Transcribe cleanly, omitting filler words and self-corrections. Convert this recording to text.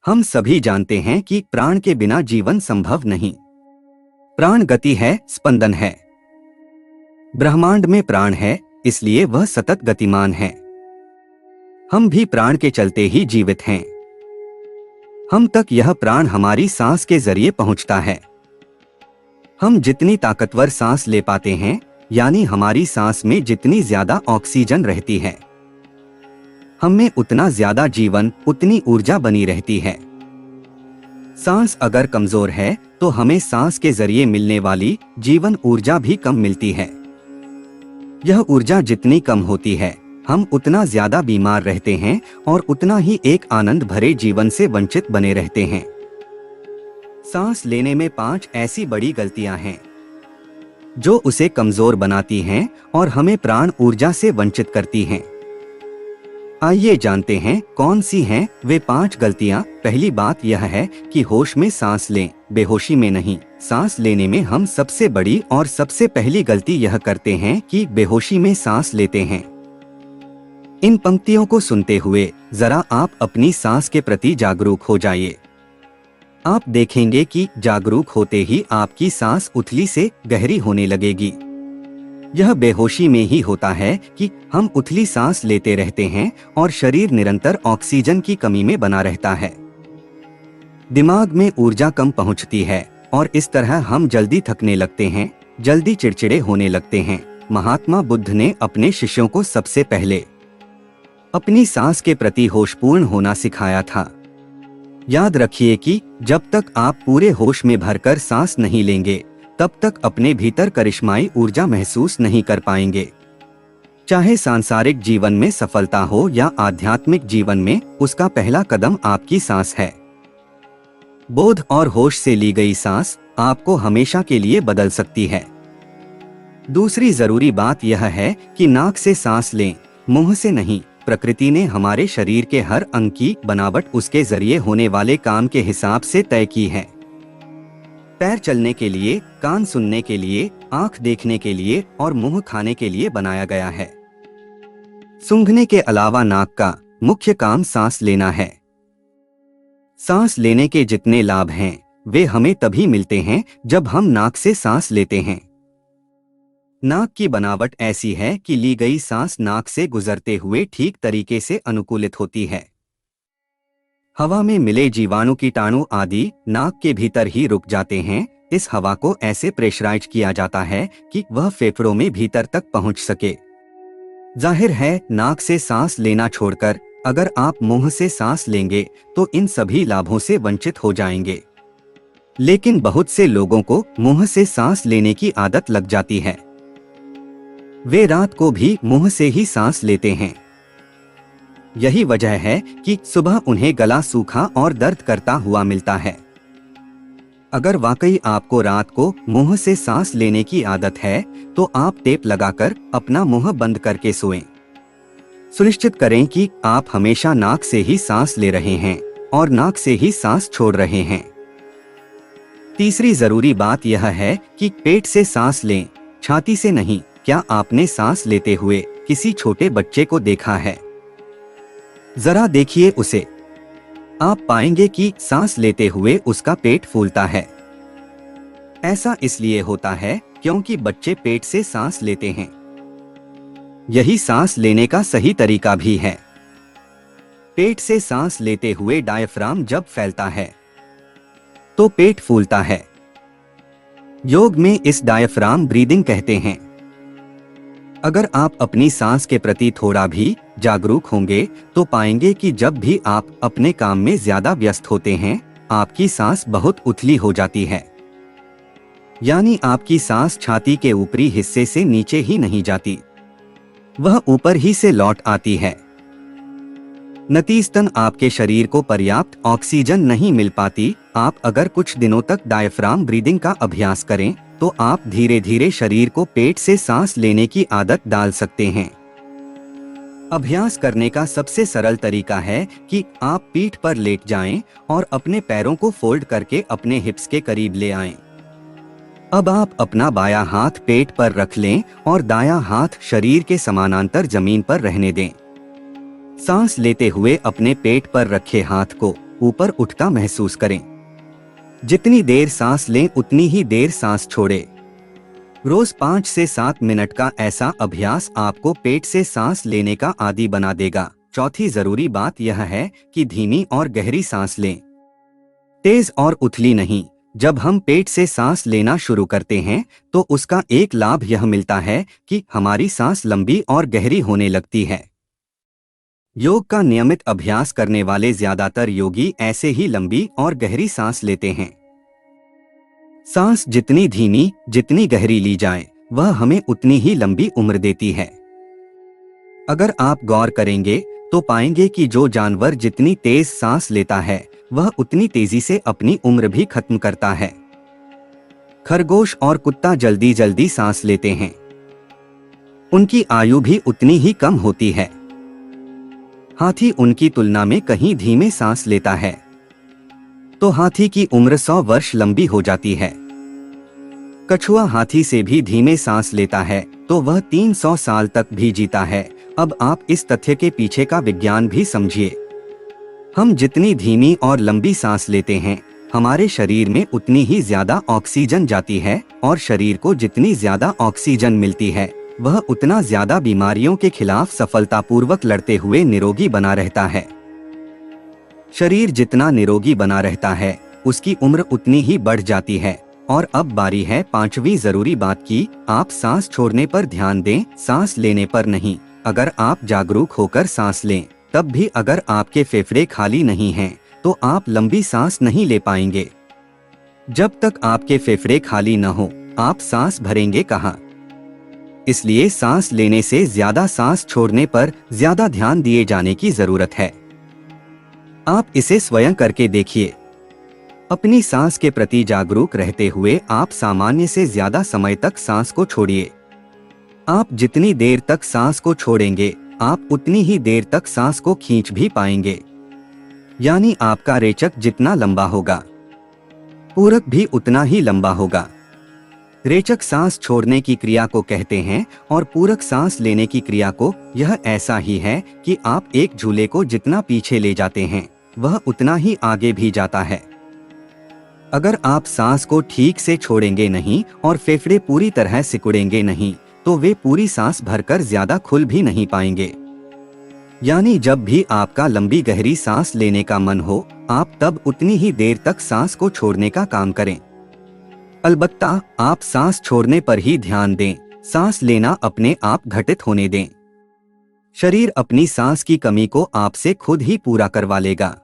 हम सभी जानते हैं कि प्राण के बिना जीवन संभव नहीं। प्राण गति है, स्पंदन है। ब्रह्मांड में प्राण है, इसलिए वह सतत गतिमान है। हम भी प्राण के चलते ही जीवित हैं। हम तक यह प्राण हमारी सांस के जरिए पहुंचता है। हम जितनी ताकतवर सांस ले पाते हैं, यानी हमारी सांस में जितनी ज्यादा ऑक्सीजन रहती है, हम में उतना ज्यादा जीवन, उतनी ऊर्जा बनी रहती है। सांस अगर कमजोर है तो हमें सांस के जरिए मिलने वाली जीवन ऊर्जा भी कम मिलती है। यह ऊर्जा जितनी कम होती है, हम उतना ज्यादा बीमार रहते हैं और उतना ही एक आनंद भरे जीवन से वंचित बने रहते हैं। सांस लेने में 5 ऐसी बड़ी गलतियां हैं जो उसे कमजोर बनाती हैं और हमें प्राण ऊर्जा से वंचित करती हैं। आइए जानते हैं कौन सी हैं वे 5 गलतियां। पहली बात यह है कि होश में सांस लें, बेहोशी में नहीं। सांस लेने में हम सबसे बड़ी और सबसे पहली गलती यह करते हैं कि बेहोशी में सांस लेते हैं। इन पंक्तियों को सुनते हुए जरा आप अपनी सांस के प्रति जागरूक हो जाइए। आप देखेंगे कि जागरूक होते ही आपकी सांस उथली से गहरी होने लगेगी। यह बेहोशी में ही होता है कि हम उथली सांस लेते रहते हैं और शरीर निरंतर ऑक्सीजन की कमी में बना रहता है। दिमाग में ऊर्जा कम पहुंचती है और इस तरह हम जल्दी थकने लगते हैं, जल्दी चिड़चिड़े होने लगते हैं। महात्मा बुद्ध ने अपने शिष्यों को सबसे पहले अपनी सांस के प्रति होशपूर्ण होना सिखाया था। याद रखिए कि जब तक आप पूरे होश में भरकर सांस नहीं लेंगे, तब तक अपने भीतर करिश्माई ऊर्जा महसूस नहीं कर पाएंगे। चाहे सांसारिक जीवन में सफलता हो या आध्यात्मिक जीवन में, उसका पहला कदम आपकी सांस है। बोध और होश से ली गई सांस आपको हमेशा के लिए बदल सकती है। दूसरी जरूरी बात यह है कि नाक से सांस लें, मुंह से नहीं। प्रकृति ने हमारे शरीर के हर अंग की बनावट उसके जरिए होने वाले काम के हिसाब से तय की है। पैर चलने के लिए, कान सुनने के लिए, आंख देखने के लिए और मुंह खाने के लिए बनाया गया है। सूंघने के अलावा नाक का मुख्य काम सांस लेना है। सांस लेने के जितने लाभ हैं, वे हमें तभी मिलते हैं जब हम नाक से सांस लेते हैं। नाक की बनावट ऐसी है कि ली गई सांस नाक से गुजरते हुए ठीक तरीके से अनुकूलित होती है। हवा में मिले जीवाणु, कीटाणु आदि नाक के भीतर ही रुक जाते हैं। इस हवा को ऐसे प्रेशराइज किया जाता है कि वह फेफड़ों में भीतर तक पहुंच सके। जाहिर है, नाक से सांस लेना छोड़कर अगर आप मुंह से सांस लेंगे तो इन सभी लाभों से वंचित हो जाएंगे। लेकिन बहुत से लोगों को मुंह से सांस लेने की आदत लग जाती है। वे रात को भी मुंह से ही सांस लेते हैं। यही वजह है कि सुबह उन्हें गला सूखा और दर्द करता हुआ मिलता है। अगर वाकई आपको रात को मुंह से सांस लेने की आदत है, तो आप टेप लगाकर अपना मुंह बंद करके सोएं। सुनिश्चित करें कि आप हमेशा नाक से ही सांस ले रहे हैं और नाक से ही सांस छोड़ रहे हैं। तीसरी जरूरी बात यह है कि पेट से सांस लें, छाती से नहीं। क्या आपने सांस लेते हुए किसी छोटे बच्चे को देखा है? जरा देखिए उसे। आप पाएंगे कि सांस लेते हुए उसका पेट फूलता है। ऐसा इसलिए होता है क्योंकि बच्चे पेट से सांस लेते हैं। यही सांस लेने का सही तरीका भी है। पेट से सांस लेते हुए डायफ्राम जब फैलता है तो पेट फूलता है। योग में इस डायफ्राम ब्रीदिंग कहते हैं। अगर आप अपनी सांस के प्रति थोड़ा भी जागरूक होंगे तो पाएंगे कि जब भी आप अपने काम में ज्यादा व्यस्त होते हैं, आपकी सांस बहुत उथली हो जाती है। यानी आपकी सांस छाती के ऊपरी हिस्से से नीचे ही नहीं जाती, वह ऊपर ही से लौट आती है। नतीजतन आपके शरीर को पर्याप्त ऑक्सीजन नहीं मिल पाती। आप अगर कुछ दिनों तक डायफ्राम ब्रीदिंग का अभ्यास करें तो आप धीरे धीरे शरीर को पेट से सांस लेने की आदत डाल सकते हैं। अभ्यास करने का सबसे सरल तरीका है कि आप पीठ पर लेट जाएं और अपने पैरों को फोल्ड करके अपने हिप्स के करीब ले आएं। अब आप अपना बायां हाथ पेट पर रख लें और दायां हाथ शरीर के समानांतर जमीन पर रहने दें। सांस लेते हुए अपने पेट पर रखे हाथ को ऊपर उठता महसूस करें। जितनी देर सांस लें उतनी ही देर सांस छोड़ें। रोज 5 से 7 मिनट का ऐसा अभ्यास आपको पेट से सांस लेने का आदी बना देगा। चौथी जरूरी बात यह है कि धीमी और गहरी सांस लें, तेज और उथली नहीं। जब हम पेट से सांस लेना शुरू करते हैं तो उसका एक लाभ यह मिलता है कि हमारी सांस लंबी और गहरी होने लगती है। योग का नियमित अभ्यास करने वाले ज्यादातर योगी ऐसे ही लंबी और गहरी सांस लेते हैं। सांस जितनी धीमी, जितनी गहरी ली जाए, वह हमें उतनी ही लंबी उम्र देती है। अगर आप गौर करेंगे तो पाएंगे कि जो जानवर जितनी तेज सांस लेता है वह उतनी तेजी से अपनी उम्र भी खत्म करता है। खरगोश और कुत्ता जल्दी जल्दी सांस लेते हैं, उनकी आयु भी उतनी ही कम होती है। हाथी उनकी तुलना में कहीं धीमे सांस लेता है, तो हाथी की उम्र 100 वर्ष लंबी हो जाती है। कछुआ हाथी से भी धीमे सांस लेता है, तो वह 300 साल तक भी जीता है। अब आप इस तथ्य के पीछे का विज्ञान भी समझिए। हम जितनी धीमी और लंबी सांस लेते हैं, हमारे शरीर में उतनी ही ज्यादा ऑक्सीजन जाती है, और शरीर को जितनी ज्यादा ऑक्सीजन मिलती है, वह उतना ज्यादा बीमारियों के खिलाफ सफलतापूर्वक लड़ते हुए निरोगी बना रहता है। शरीर जितना निरोगी बना रहता है, उसकी उम्र उतनी ही बढ़ जाती है। और अब बारी है 5वीं जरूरी बात की, आप सांस छोड़ने पर ध्यान दें, सांस लेने पर नहीं। अगर आप जागरूक होकर सांस लें, तब भी अगर आपके फेफड़े खाली नहीं हैं, तो आप लंबी सांस नहीं ले पाएंगे। जब तक आपके फेफड़े खाली न हो, आप सांस भरेंगे कहाँ? इसलिए सांस लेने से ज्यादा सांस छोड़ने पर ज्यादा ध्यान दिए जाने की जरूरत है। आप इसे स्वयं करके देखिए। अपनी सांस के प्रति जागरूक रहते हुए आप सामान्य से ज्यादा समय तक सांस को छोड़िए। आप जितनी देर तक सांस को छोड़ेंगे, आप उतनी ही देर तक सांस को खींच भी पाएंगे। यानी आपका रेचक जितना लंबा होगा, पूरक भी उतना ही लंबा होगा। रेचक सांस छोड़ने की क्रिया को कहते हैं और पूरक सांस लेने की क्रिया को। यह ऐसा ही है कि आप एक झूले को जितना पीछे ले जाते हैं, वह उतना ही आगे भी जाता है। अगर आप सांस को ठीक से छोड़ेंगे नहीं और फेफड़े पूरी तरह सिकुड़ेंगे नहीं, तो वे पूरी सांस भरकर ज्यादा खुल भी नहीं पाएंगे। यानी जब भी आपका लंबी गहरी सांस लेने का मन हो, आप तब उतनी ही देर तक सांस को छोड़ने का काम करें। अलबत्ता आप सांस छोड़ने पर ही ध्यान दें, सांस लेना अपने आप घटित होने दें। शरीर अपनी सांस की कमी को आपसे खुद ही पूरा करवा लेगा।